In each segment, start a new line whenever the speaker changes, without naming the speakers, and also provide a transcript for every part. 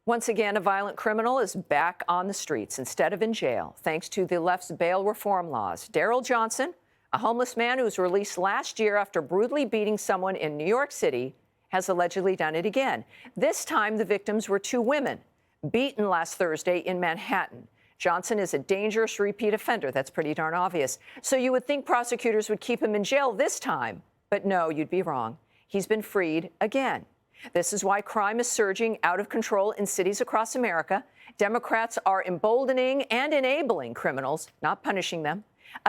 Once again, a violent criminal is back on the streets instead of in jail, thanks to the left's bail reform laws. Daryl Johnson, a homeless man who was released last year after brutally beating someone in New York City, has allegedly done it again. This time, the victims were two women, beaten last Thursday in Manhattan. Johnson is a dangerous repeat offender. That's pretty darn obvious. So you would think prosecutors would keep him in jail this time. But no, you'd be wrong. He's been freed again. This is why crime is surging out of control in cities across America. Democrats are emboldening and enabling criminals, not punishing them.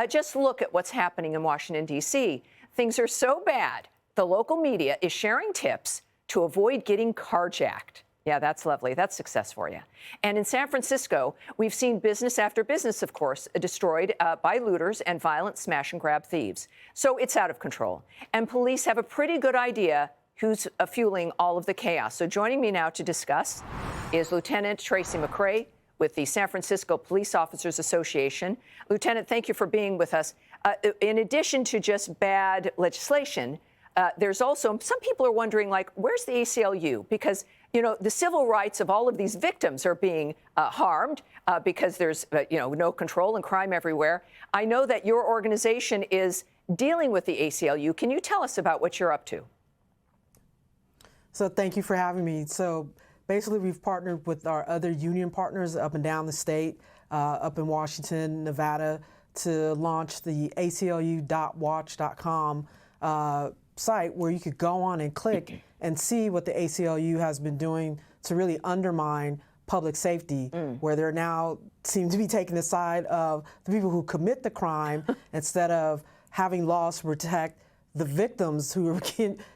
Just look at what's happening in Washington, D.C. Things are so bad, the local media is sharing tips to avoid getting carjacked. Yeah, that's lovely. That's success for you. And in San Francisco, we've seen business after business, of course, destroyed by looters and violent smash-and-grab thieves. So it's out of control. And police have a pretty good idea who's fueling all of the chaos. So joining me now to discuss is Lieutenant Tracy McCray with the San Francisco Police Officers Association. Lieutenant, thank you for being with us. In addition to just bad legislation, there's also, some people are wondering, like, where's the ACLU? Because, you know, the civil rights of all of these victims are being harmed because there's, no control and crime everywhere. I know that your organization is dealing with the ACLU. Can you tell us about what you're up to?
So thank you for having me. So basically, we've partnered with our other union partners up and down the state, up in Washington, Nevada, to launch the ACLU.watch.com site where you could go on and click and see what the ACLU has been doing to really undermine public safety, where they're now seem to be taking the side of the people who commit the crime instead of having laws to protect the victims who are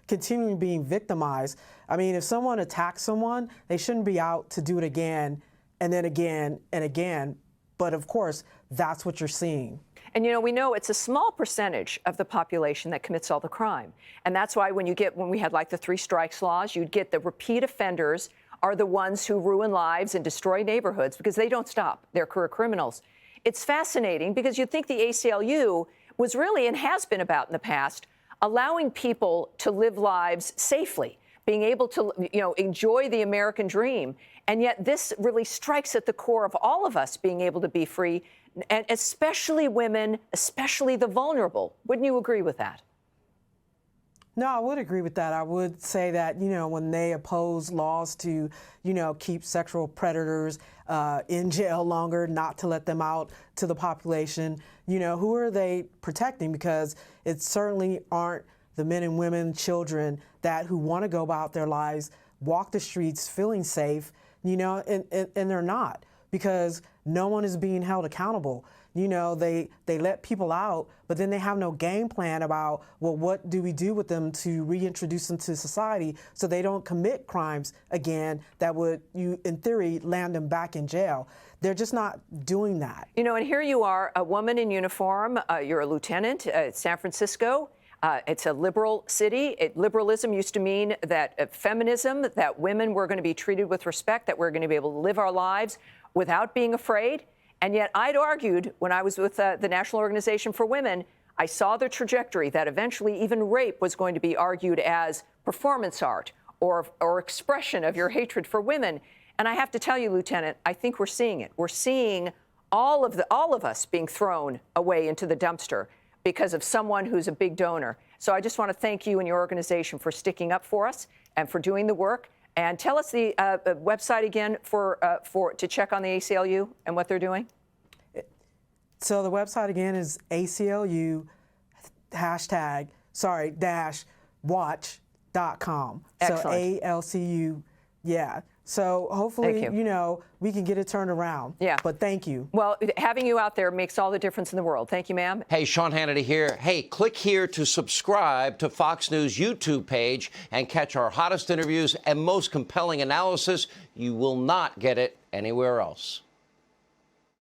continuing being victimized. I mean, if someone attacks someone, they shouldn't be out to do it again and then again and again. But of course, that's what you're seeing.
And, you know, we know it's a small percentage of the population that commits all the crime. And that's why when we had like the 3 strikes laws, you'd get the repeat offenders are the ones who ruin lives and destroy neighborhoods because they don't stop. They're career criminals. It's fascinating because you'd think the ACLU was really, and has been about in the past, allowing people to live lives safely, being able to, enjoy the American dream. And yet this really strikes at the core of all of us being able to be free, and especially women, especially the vulnerable. Wouldn't you agree with that?
No, I would agree with that. I would say that, when they oppose laws to, keep sexual predators in jail longer, not to let them out to the population, who are they protecting? Because it certainly aren't the men and women, children who want to go about their lives, walk the streets feeling safe, and they're not, because no one is being held accountable. They let people out, but then they have no game plan about, well, what do we do with them to reintroduce them to society so they don't commit crimes again that would, in theory, land them back in jail. They're just not doing that.
And here you are, a woman in uniform. You're a lieutenant at San Francisco. It's a liberal city. Liberalism used to mean that feminism, that women were going to be treated with respect, that we're going to be able to live our lives without being afraid. And yet I'd argued when I was with the National Organization for Women, I saw the trajectory that eventually even rape was going to be argued as performance art or expression of your hatred for women. And I have to tell you, Lieutenant, I think we're seeing it. We're seeing all of us being thrown away into the dumpster because of someone who's a big donor. So I just want to thank you and your organization for sticking up for us and for doing the work. And tell us the website again to check on the ACLU and what they're doing.
So the website again is ACLU -watch.com.
Excellent.
So ALCU, yeah. So hopefully, we can get it turned around.
Yeah.
But thank you.
Well, having you out there makes all the difference in the world. Thank you, ma'am.
Hey, Sean Hannity here. Hey, click here to subscribe to Fox News YouTube page and catch our hottest interviews and most compelling analysis. You will not get it anywhere else.